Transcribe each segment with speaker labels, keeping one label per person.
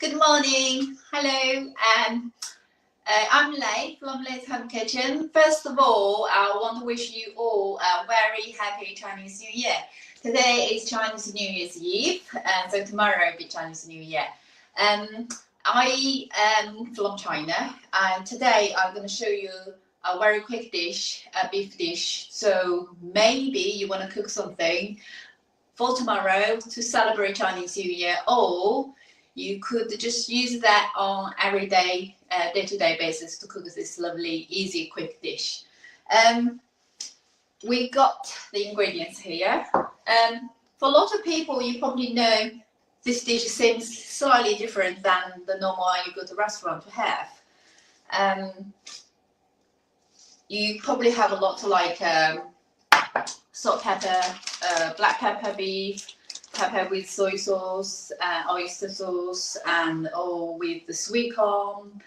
Speaker 1: Good morning. Hello. I'm Lei from Lei's Home Kitchen. First of all, I want to wish you all a very happy Chinese New Year. Today is Chinese New Year's Eve, and so tomorrow will be Chinese New Year. I am from China, and today I'm going to show you a very quick dish, a beef dish. So maybe you want to cook something for tomorrow to celebrate Chinese New Year, or you could just use that on everyday, day-to-day basis to cook this lovely, easy, quick dish. We got the ingredients here. For a lot of people, you probably know this dish seems slightly different than the normal one you go to a restaurant to have. You probably have a lot like salt, pepper, black pepper beef, pepper with soy sauce, oyster sauce, and or with the sweet corn,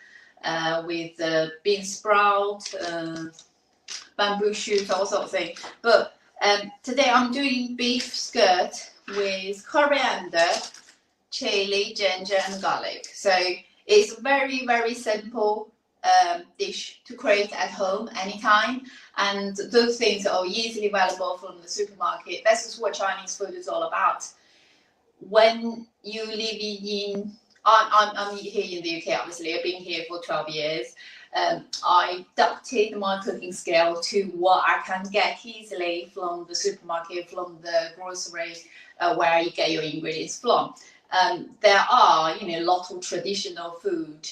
Speaker 1: with the bean sprout, bamboo shoot, all sorts of things. But today I'm doing beef skirt with coriander, chili, ginger, and garlic. So it's very, very simple dish to create at home anytime, and those things are easily available from the supermarket. This is what Chinese food is all about. When you live in, I'm here in the UK, obviously. I've been here for 12 years. I adapted my cooking skill to what I can get easily from the supermarket, from the grocery, where you get your ingredients from. There are, lots of traditional food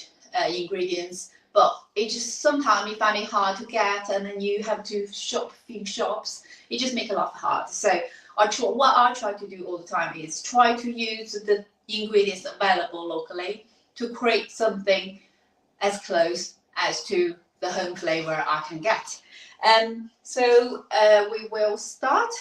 Speaker 1: ingredients, but it just sometimes you find it hard to get, and then you have to shop in shops. It just makes it a lot hard. So what I try to do all the time is try to use the ingredients available locally to create something as close as to the home flavor I can get. So we will start.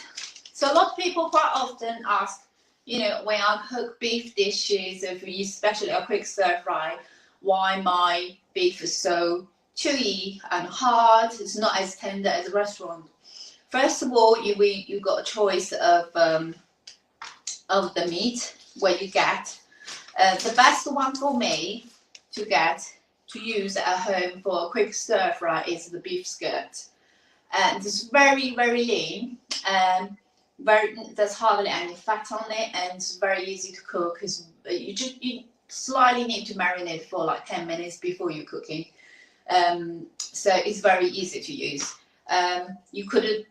Speaker 1: So a lot of people quite often ask, when I cook beef dishes, especially a quick stir fry, why my beef is so chewy and hard. It's not as tender as a restaurant. First of all, you got a choice of the meat where you get. The best one for me to use at home for a quick stir fry is the beef skirt. And it's very, very lean. There's hardly any fat on it, and it's very easy to cook. You slightly need to marinate for like 10 minutes before you're cooking. So it's very easy to use. You could,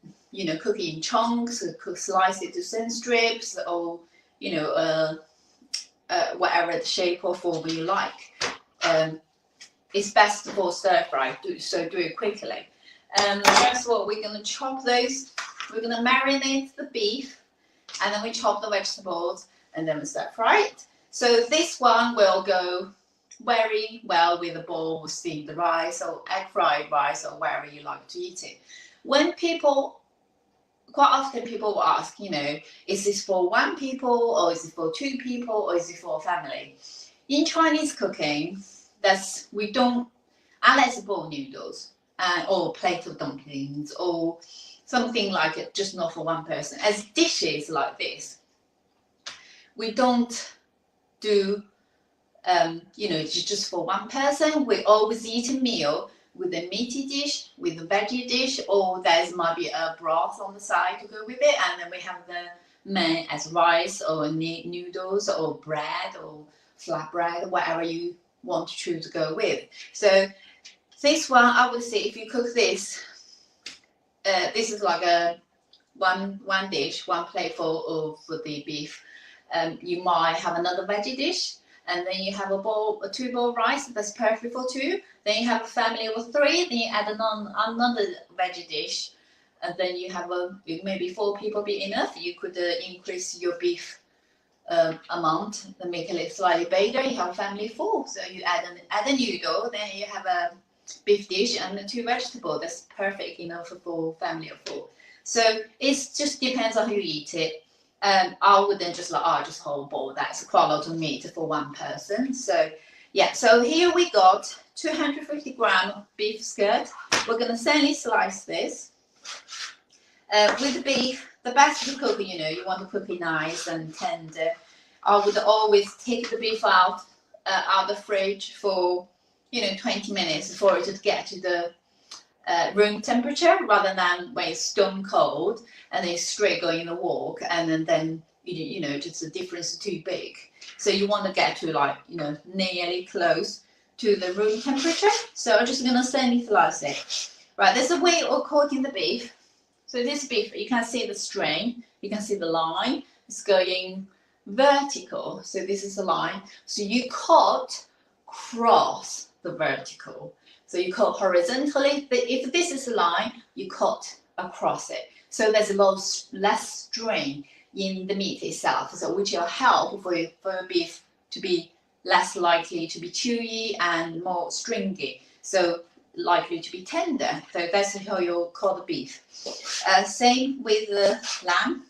Speaker 1: cook it in chunks, slice it to thin strips, or whatever the shape or form you like. It's best for stir fry, so do it quickly. First of all, we're going to chop those. We're going to marinate the beef, and then we chop the vegetables, and then we stir fry it. So this one will go very well with a bowl of steamed rice or egg fried rice, or wherever you like to eat it. Quite often people will ask, is this for one people, or is it for two people, or is it for a family? In Chinese cooking, we don't, unless it's bowl noodles or a plate of dumplings or something like it, just not for one person. As dishes like this, we don't do just for one person. We always eat a meal with a meaty dish, with a veggie dish, or there might be a broth on the side to go with it, and then we have the main as rice or noodles or bread or flatbread, whatever you want to choose to go with. So this one, I would say, if you cook this, this is like a one dish, one plateful of the beef. You might have another veggie dish, and then you have a 2 bowl rice. That's perfect for two. Then you have a family of 3. Then you add another veggie dish, and then you have maybe 4 people be enough. You could increase your beef amount and make it slightly bigger. You have a family of 4, so you add a noodle. Then you have a beef dish and 2 vegetables. That's perfect enough for family of 4. So it just depends on who you eat it. I wouldn't just just whole bowl. That's quite a lot of meat for one person. So yeah, so here we got 250 gram beef skirt. We're going to thinly slice this. With the beef, the best to cook, you want to cook it nice and tender. I would always take the beef out out the fridge for 20 minutes for it to get to the room temperature, rather than when it's stone cold and then straight going in the wok, and then just the difference is too big. So you want to get to like nearly close to the room temperature. So I'm just gonna sanitize it. Right, there's a way of cooking the beef. So this beef, you can see the strain, you can see the line. It's going vertical. So this is the line. So you cut across the vertical. So you cut horizontally. If this is a line, you cut across it. So there's a lot less strain in the meat itself. So which will help for your beef to be less likely to be chewy and more stringy. So likely to be tender. So that's how you cut the beef. Same with the lamb.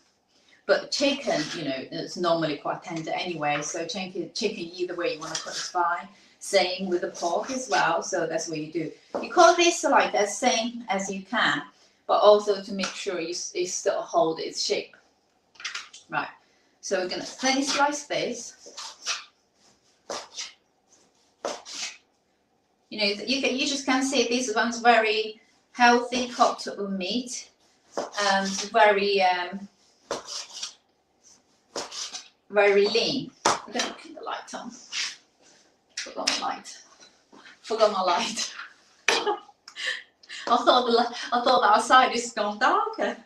Speaker 1: But chicken, it's normally quite tender anyway. So chicken either way you want to cut is fine. Same with the pork as well. So that's what you do. You cut this like as same as you can, but also to make sure it still hold its shape. Right. So we're gonna thin slice this. You just can see this one's very healthy cut of meat, and very lean. I'm gonna keep the light on. Forgot my light. I thought outside is gone darker.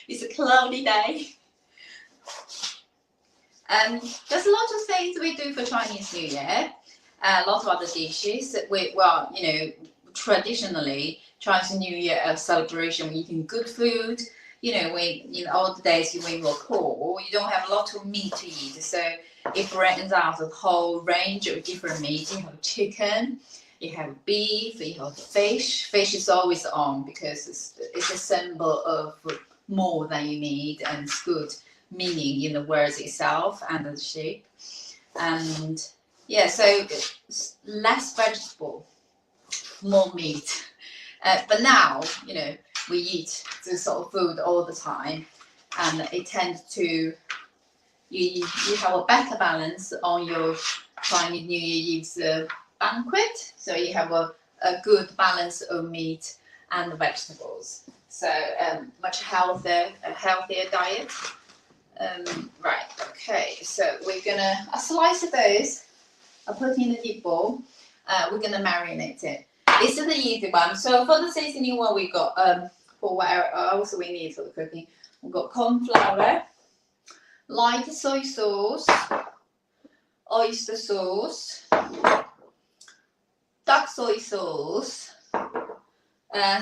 Speaker 1: It's a cloudy day. There's a lot of things we do for Chinese New Year. A lot of other dishes. Traditionally, Chinese New Year celebration, we're eating good food. In all the days when you were poor, you don't have a lot of meat to eat. So it brings out a whole range of different meat. You have chicken, you have beef, you have fish. Fish is always on because it's a symbol of more than you need, and it's good meaning in the words itself and the shape. And yeah, so less vegetable, more meat. But now, we eat this sort of food all the time, and it tends to, you have a better balance on your Chinese New Year Eve's banquet. So you have a good balance of meat and vegetables. So much healthier diet. Right, okay, so we're gonna, a slice of those, I put in the deep bowl. We're gonna marinate it. This is the easy one. So for the seasoning one, we got for what else we need for the cooking. We've got corn flour, light soy sauce, oyster sauce, dark soy sauce,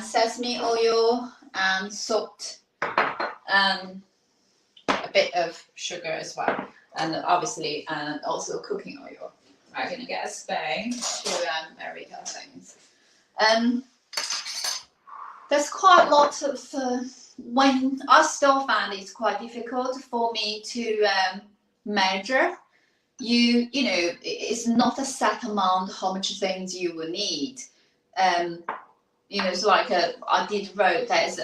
Speaker 1: sesame oil, and salt, and a bit of sugar as well, and obviously, and also cooking oil. I'm gonna get a spoon to marinate our things. There's quite a lot of, when I still find it's quite difficult for me to measure. It's not a set amount how much things you will need. It's like I did wrote there's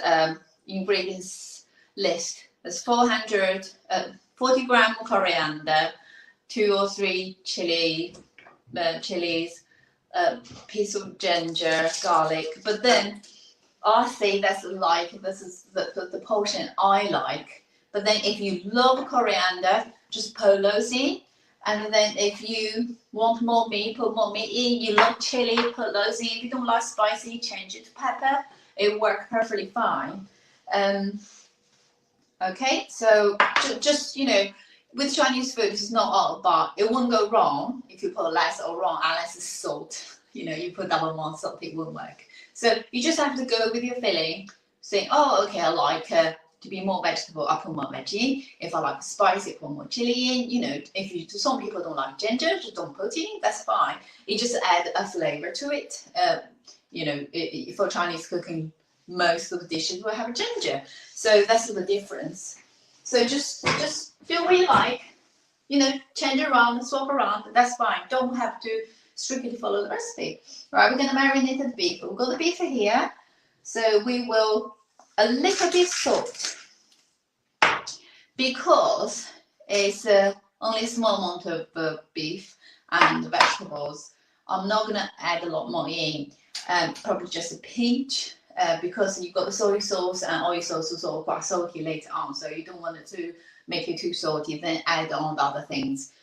Speaker 1: ingredients list. There's 40 gram coriander, 2 or 3 chillies, piece of ginger, garlic. But then I say this is the portion I like. But then if you love coriander, just put those in. And then if you want more meat, put more meat in. You love chili, put those in. If you don't like spicy, change it to pepper. It works perfectly fine. Okay, so just with Chinese food, it's not all about, it won't go wrong if you put less or wrong, unless it's salt. You put double more salt, it won't work. So you just have to go with your feeling, saying, oh, okay, I like to be more vegetable, I put more veggie. If I like spicy, put more chili in. Some people don't like ginger, just don't put in, that's fine. You just add a flavor to it. For Chinese cooking, most of the dishes will have ginger. So that's the difference. So just do what you like, change around, swap around, that's fine. Don't have to strictly follow the recipe. Right, we're going to marinate the beef. We've got the beef here. So we will, a little bit salt, because it's only a small amount of beef. and the vegetables. I'm not gonna add a lot more in, probably just a pinch, because you've got the soy sauce and oyster sauce are quite salty later on, so you don't want it to make it too salty, then add on the other things.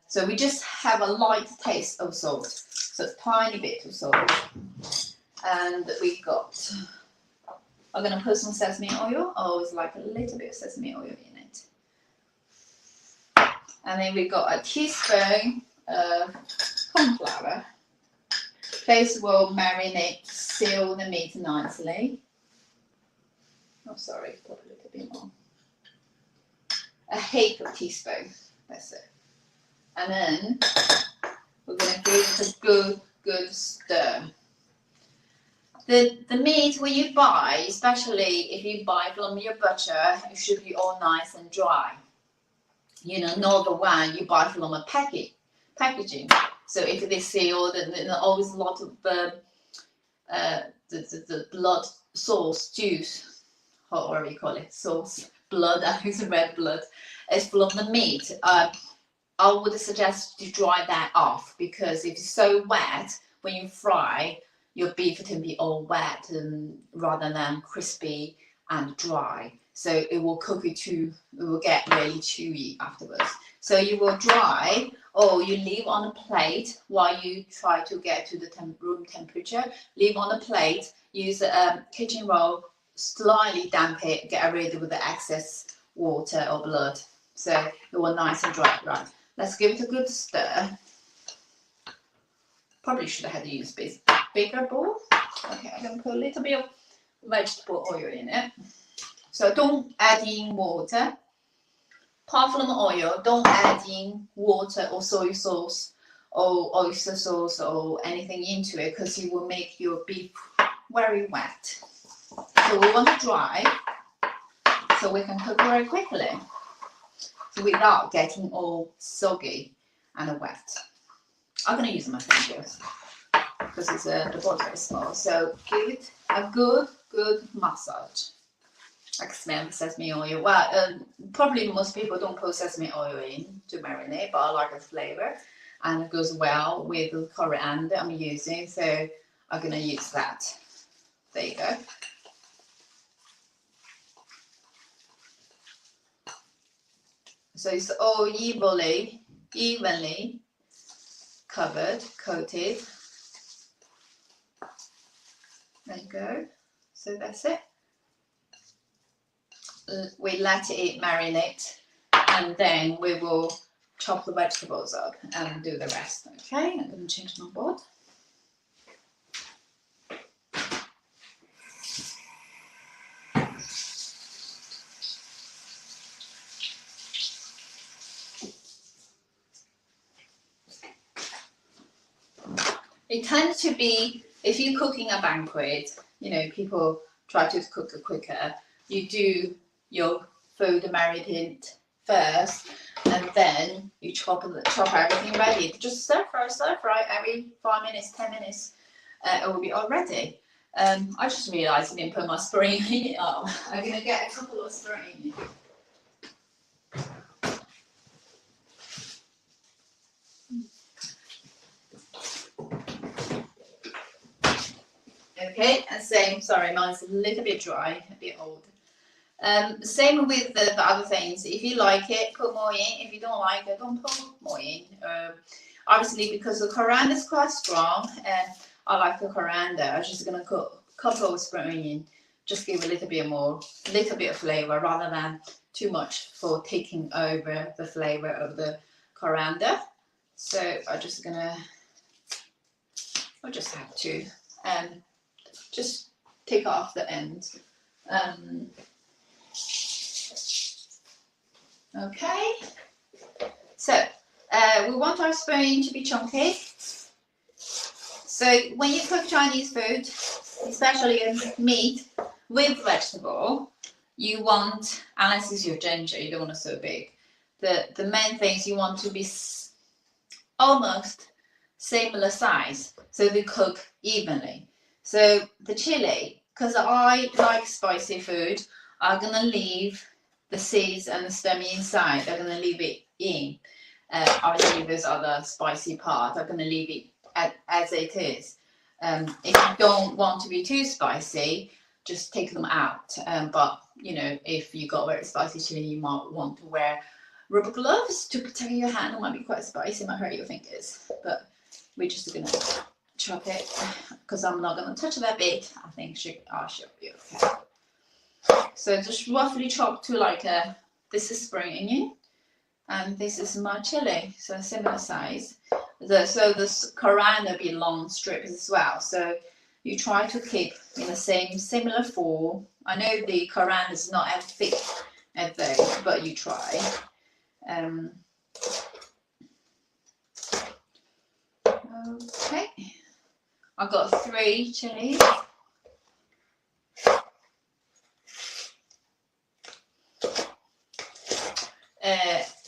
Speaker 1: So we just have a light taste of salt, so a tiny bit of salt. And we got, I'm gonna put some sesame oil. I always like a little bit of sesame oil in it. And then we got a teaspoon of corn flour. This will marinate, seal the meat nicely. Oh, sorry, put a little bit more. A half a teaspoon, that's it. And then we're going to give it a good stir. The meat when you buy, especially if you buy from your butcher, it should be all nice and dry. You know, not the one you buy from a packaging. So if they seal, then always a lot of the blood sauce juice, or whatever you call it, sauce, blood, I use red blood, is from the meat. I would suggest you dry that off, because if it's so wet, when you fry, your beef can be all wet and rather than crispy and dry. So it will cook it it will get really chewy afterwards. So you will dry, or you leave on a plate while you try to get to the room temperature. Leave on a plate, use a kitchen roll, slightly damp it, get rid of the excess water or blood. So it will nice and dry, right? Let's give it a good stir. Probably should have had to use a bigger bowl. Okay, I'm gonna put a little bit of vegetable oil in it. So don't add in water. Apart from oil, don't add in water or soy sauce or oyster sauce or anything into it, because it will make your beef very wet. So we want to dry so we can cook very quickly, so without getting all soggy and wet. I'm going to use my fingers because it's the bowl is very small. So give it a good massage. I can smell the sesame oil. Well, probably most people don't put sesame oil in to marinate, but I like the flavour, and it goes well with the coriander I'm using, so I'm going to use that. There you go. So it's all evenly coated. There you go. So that's it. We let it marinate, and then we will chop the vegetables up and do the rest. Okay, I'm going to change my board. It tends to be, if you're cooking a banquet, you know, people try to cook it quicker. You do your food marinade first, and then you chop everything ready. Just stir fry every 5 minutes, 10 minutes, it will be all ready. I just realised I didn't put my spring in it up. I'm going to get a couple of spring. Okay, and same, sorry, mine's a little bit dry, a bit old. Same with the other things. If you like it, put more in. If you don't like it, don't put more in. Obviously, because the coriander is quite strong, and I like the coriander, I'm just going to put a couple of spoons in. Just give a little bit of flavour, rather than too much for taking over the flavour of the coriander. So I'll just have to just take off the end. Okay, so we want our spoon to be chunky. So when you cook Chinese food, especially meat with vegetable, you want, unless it's your ginger, you don't want it so big. The main things you want to be almost similar size, so they cook evenly. So the chili, because I like spicy food, I'm gonna leave the seeds and the stem inside. I'm gonna leave it in. I'll leave those other spicy parts. I'm going to leave it as it is. If you don't want to be too spicy, just take them out. But you know, if you got very spicy chili, you might want to wear rubber gloves to protect your hand. It might be quite spicy, it might hurt your fingers. But we're just going to chop it because I'm not going to touch that bit. I think I should be okay. So just roughly chop to like this is spring onion and this is my chili, so similar size. So this coriander be long strips as well. So you try to keep in the same similar form. I know the coriander is not as thick as those, but you try. Okay, I've got 3 chilies.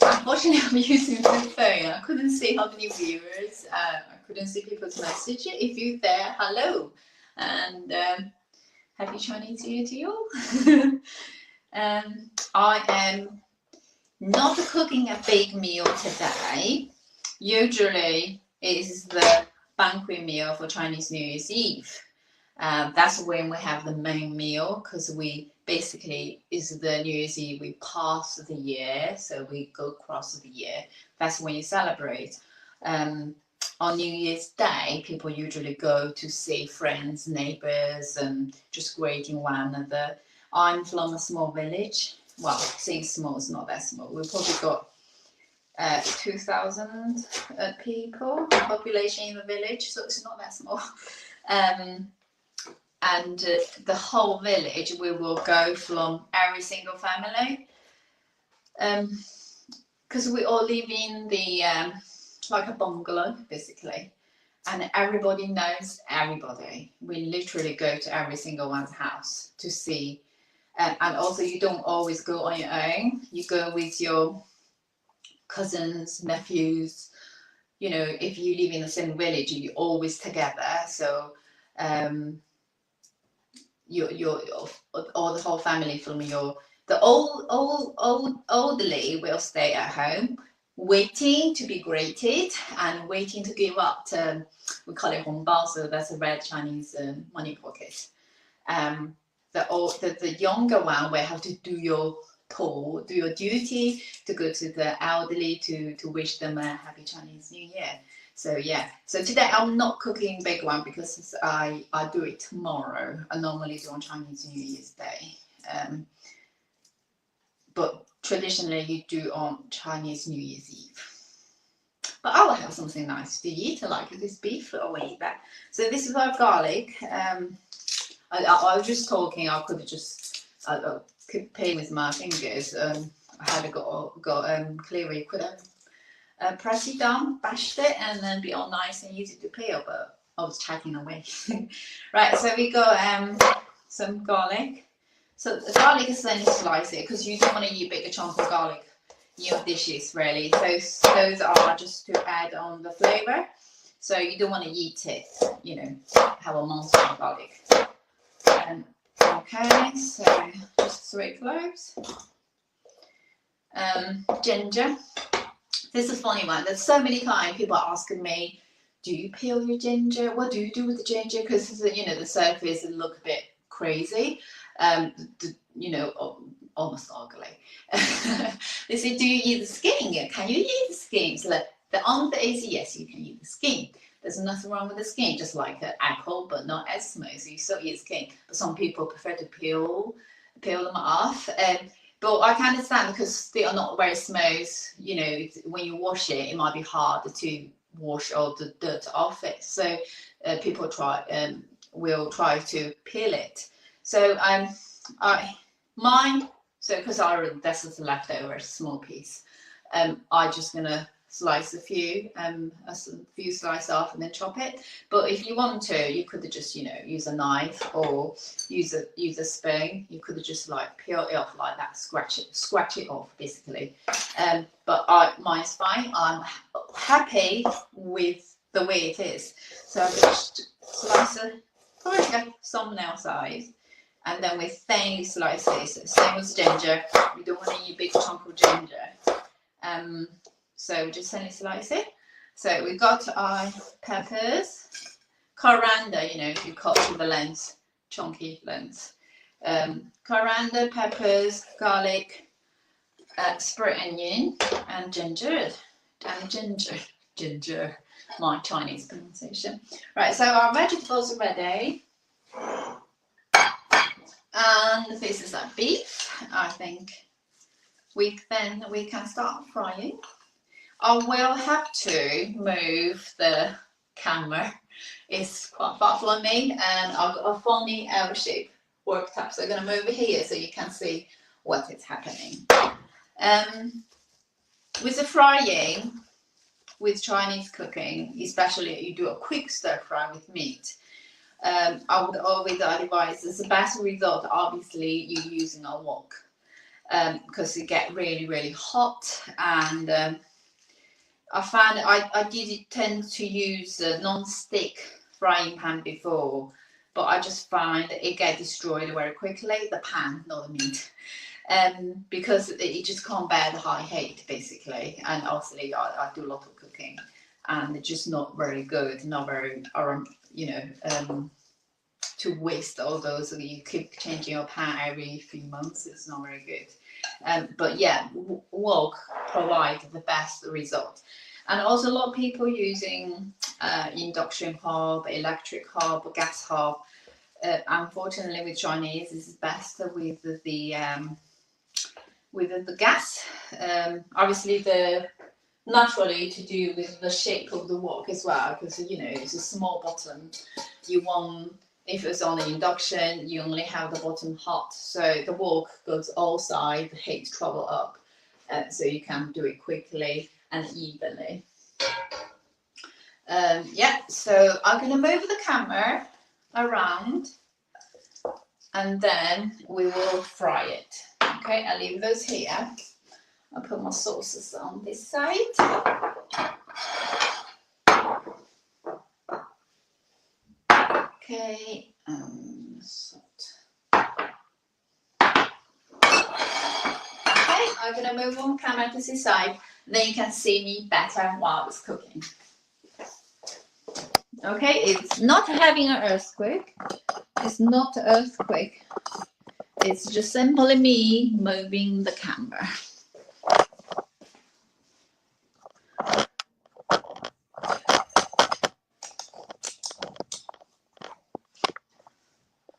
Speaker 1: Unfortunately, I'm using the phone. I couldn't see how many viewers. I couldn't see people's message. If you're there, hello, and happy Chinese New Year to you. I am not cooking a big meal today. Usually, it's the banquet meal for Chinese New Year's Eve. That's when we have the main meal, because we basically is the New Year's Eve, we pass the year, so we go across the year. That's when you celebrate. On New Year's Day, people usually go to see friends, neighbors, and just greeting one another. I'm from a small village. Well, say small, it's not that small. We've probably got 2,000 people population in the village, so it's not that small. And the whole village, we will go from every single family, because we all live in the like a bungalow basically, and everybody knows everybody. We literally go to every single one's house to see, and also you don't always go on your own. You go with your cousins, nephews. You know, if you live in the same village, you're always together. So your or the whole family from the elderly will stay at home, waiting to be greeted and waiting to give up to, we call it hongbao, so that's a red Chinese money pocket. The younger one will have to do your duty to go to the elderly to wish them a happy Chinese New Year. So yeah, so today I'm not cooking big one because I do it tomorrow. I normally do on Chinese New Year's Day, but traditionally you do on Chinese New Year's Eve. But I will have something nice to eat, like this beef. I'll eat that. So this is our garlic. I was just talking. I could have just could pay with my fingers. I had got clearly could have. Press it down, bashed it, and then be all nice and easy to peel, but I was chatting away. Right, so we got some garlic. So the garlic is then slice it, because you don't want to eat bigger chunks of garlic in your dishes, really. Those are just to add on the flavour. So you don't want to eat it, you know, have a monster of garlic. Okay, so just 3 cloves. Ginger. This is a funny one. There's so many times people are asking me, do you peel your ginger? What do you do with the ginger? Because, you know, the surface look a bit crazy, you know, almost ugly. They say, do you eat the skin? Can you eat the skin? So the answer is yes, you can eat the skin. There's nothing wrong with the skin, just like an apple, but not as smooth. So you still eat skin. But some people prefer to peel them off. But I can understand, because they are not very smooth. You know, when you wash it, it might be hard to wash all the dirt off it. So people will try to peel it. So because this is a leftover small piece, I just gonna slice a few slices off and then chop it. But if you want to, you could just, you know, use a knife or use a spoon. You could just like peel it off like that, scratch it off basically. But mine's fine. I'm happy with the way it is. So I just slice it, probably like thumbnail size, and then with thin slices. Same as ginger. You don't want to eat a big chunk of ginger. So we just thinly slice it. So we got our peppers, coriander, you know, if you cut to the length, chunky length. Coriander, peppers, garlic, spring onion, and ginger. Ginger, my Chinese pronunciation. Right, so our vegetables are ready. And this is our beef. I think we can start frying. I will have to move the camera. It's quite far from me, and I've got a funny L-shape worktop, so I'm going to move it here so you can see what is happening. With the frying, with Chinese cooking, especially you do a quick stir fry with meat, I would always advise the best result, obviously, you're using a wok, because it get really hot. And I found I did tend to use a non-stick frying pan before, but I just find it get destroyed very quickly, the pan, not the meat. Because it just can't bear the high heat, basically. And obviously I do a lot of cooking, and it's just not very good, not very, you know, to waste all those, so you keep changing your pan every few months. It's not very good. But yeah, wok provide the best result. And also a lot of people using induction hob, electric hob, gas hob. Unfortunately, with Chinese, it's best with the gas. Obviously, naturally to do with the shape of the wok as well, because you know it's a small bottom. You want, if it's on the induction, you only have the bottom hot, so the wok goes all sides, the heat travel up, so you can do it quickly and evenly. Yeah, so I'm gonna move the camera around, and then we will fry it. Okay, I'll leave those here. I'll put my sauces on this side. Okay, salt. Okay, I'm gonna move on camera to this side, then you can see me better while it's cooking. Okay, it's not having an earthquake. It's not an earthquake. It's just simply me moving the camera.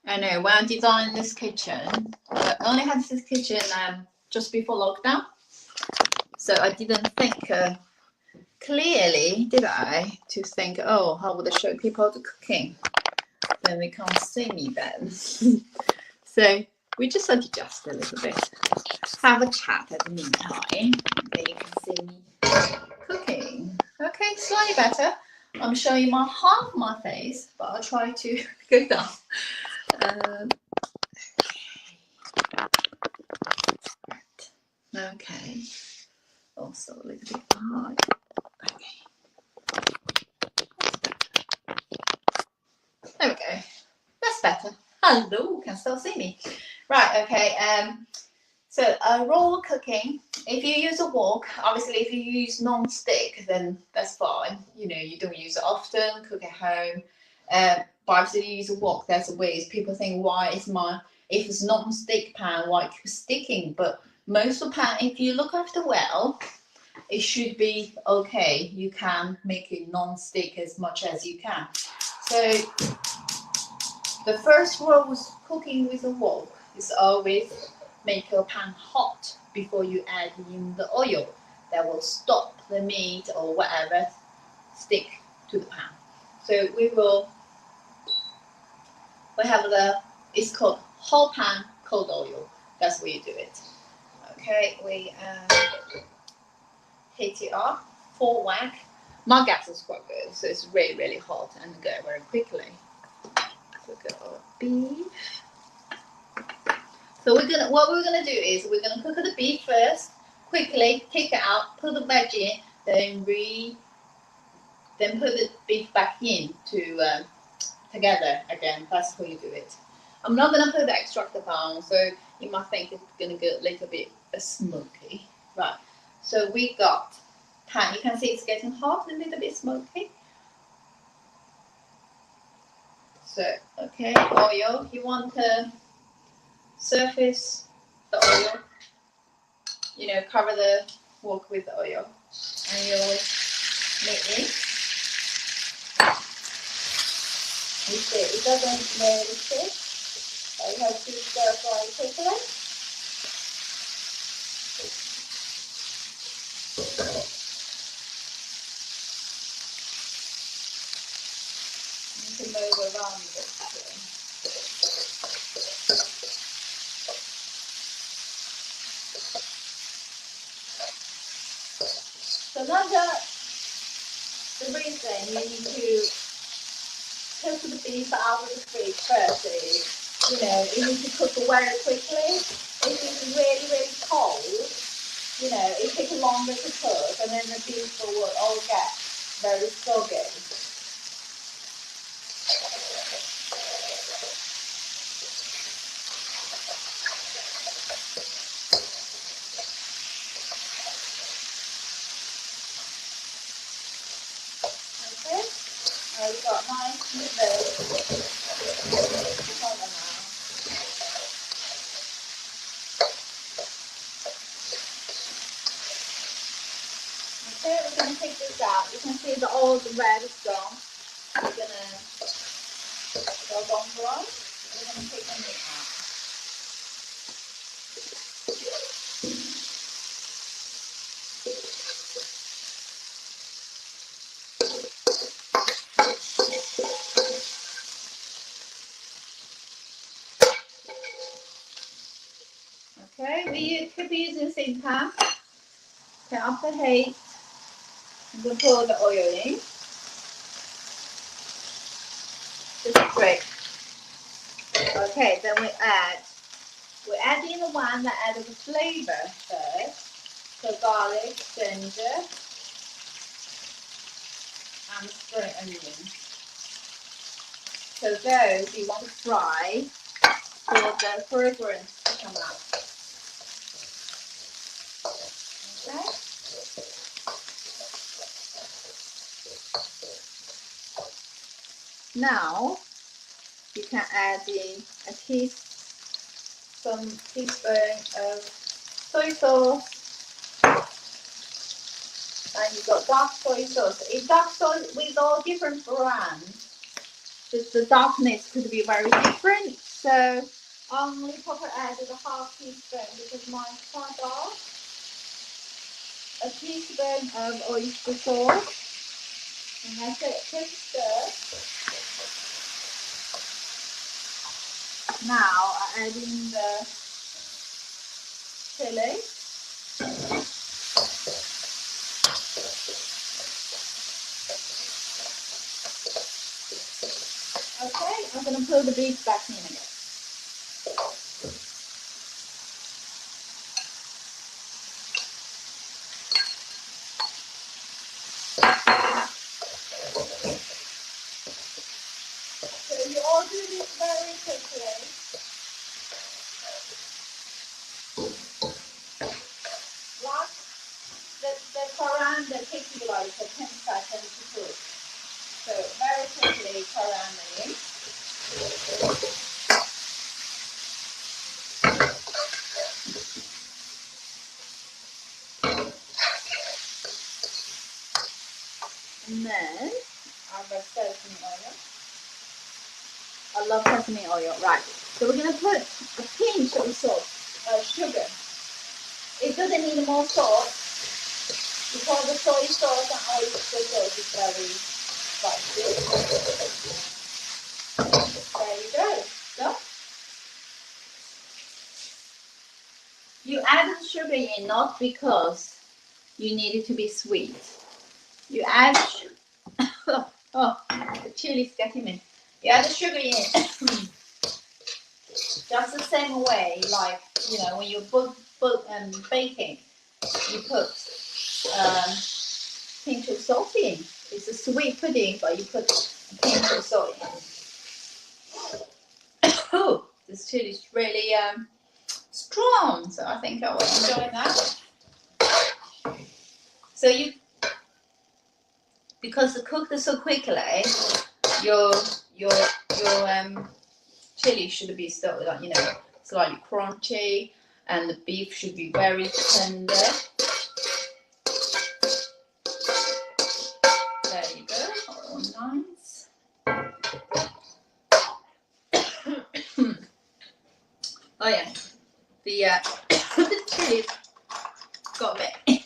Speaker 1: I know, when I designed this kitchen, I only had this kitchen just before lockdown. So I didn't think clearly, did I, to think, oh, how would I show people the cooking? Then we can't see me then. So we just adjust a little bit. Have a chat at the meantime. Then you can see me cooking. Okay, slightly better. I'm showing my half my face, but I'll try to go down. Okay. Also a little bit high. Okay. There we go. That's better. Hello, can still see me. Right, okay. So raw cooking, if you use a wok, obviously if you use non-stick, then that's fine. You know, you don't use it often, cook at home. But obviously you use a wok, there's a ways. People think, why is if it's non-stick pan, why it keeps sticking? But most of the pan, if you look after well, it should be okay. You can make it non-stick as much as you can. So the first rule with cooking with a wok is always make your pan hot before you add in the oil. That will stop the meat or whatever stick to the pan. So we have it's called whole pan cold oil. That's where you do it. Okay, we heat it up, full whack. My gas is quite good, so it's really hot and go very quickly. So we got our beef. So what we're gonna do is we're gonna cook the beef first, quickly take it out, put the veg in, then put the beef back in to together again. That's how you do it. I'm not gonna put the extractor on, so you might think it's gonna get a little bit smoky. Right. So we got pan. You can see it's getting hot, a little bit smoky. So, okay, oil. You want to surface the oil, you know, cover the wok with the oil, and you'll make it. You see, it doesn't really stick, so you have to stir fry quickly. You can move around it. So another the reason you need to cook the beef out of the fridge first is, you know, you need to cook it very quickly. If it's really, really cold, you know, it takes longer to cook, and then the beef will all get very soggy. Okay, now we've got nice noodles. Okay, we're going to take this out. You can see that all the red is gone. We're going to go on brown. We're going to take the meat out. Okay, we could be using the same pan. Turn up the heat. I'm going to pour the oil in. This is great. Okay, then we add in the one that added the flavour first. So garlic, ginger, and spring onion. So those you want to fry for the fragrance to come out. Okay. Now you can add in a teaspoon of soy sauce, and you've got dark soy sauce. In dark soy, with all different brands, the darkness could be very different. So I only probably added a half teaspoon because mine's quite dark. A teaspoon of oyster sauce, and that's it. Quick stir. Now I add in the chili. Okay, I'm going to put the beef back in again. So you all do this very quickly. The coriander takes you like 10 seconds to cook. So very quickly coriander in. And then I've got sesame oil. I love sesame oil, right? So we're gonna put a pinch of salt, sugar. It doesn't need more salt because the soy sauce and oyster sauce is very spicy. There you go. So you added sugar in not because you need it to be sweet. You add oh, the chili's getting me. You add the sugar in just the same way, like, you know, when you're baking, you put pinch of salt in. It's a sweet pudding, but you put a pinch of salt in. Oh, this chili is really strong, so I think I will enjoy that. So you because it cooked so quickly, your chili should be still, like, you know, slightly crunchy, and the beef should be very tender. There you go, all nice. Oh yeah, the chilies got a bit.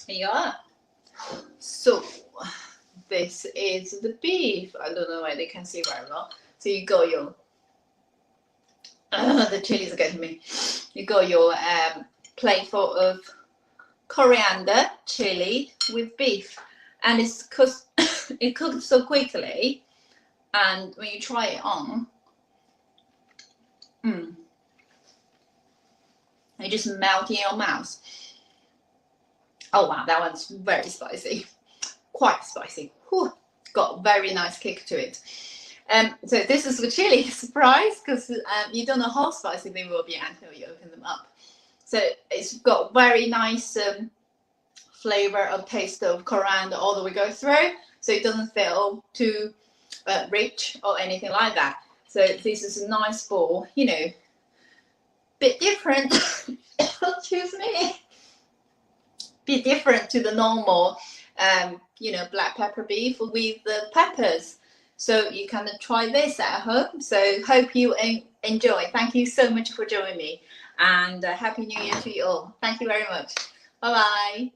Speaker 1: Here you are. So this is the beef. I don't know why they can see very well. So you got your the chilies are getting me. You got your plate full of coriander, chili with beef, and it's because it cooked so quickly, and when you try it on, it just melts in your mouth. Oh wow, that one's very spicy, quite spicy. Whew. Got a very nice kick to it. So this is the chili surprise, because you don't know how spicy they will be until you open them up. So it's got very nice flavor of taste of coriander all the way go through, so it doesn't feel too rich or anything like that. So this is a nice ball, you know, bit different. Excuse me. Bit different to the normal, you know, black pepper beef with the peppers. So you can try this at home. So hope you enjoy. Thank you so much for joining me, and Happy New Year to you all. Thank you very much. Bye bye.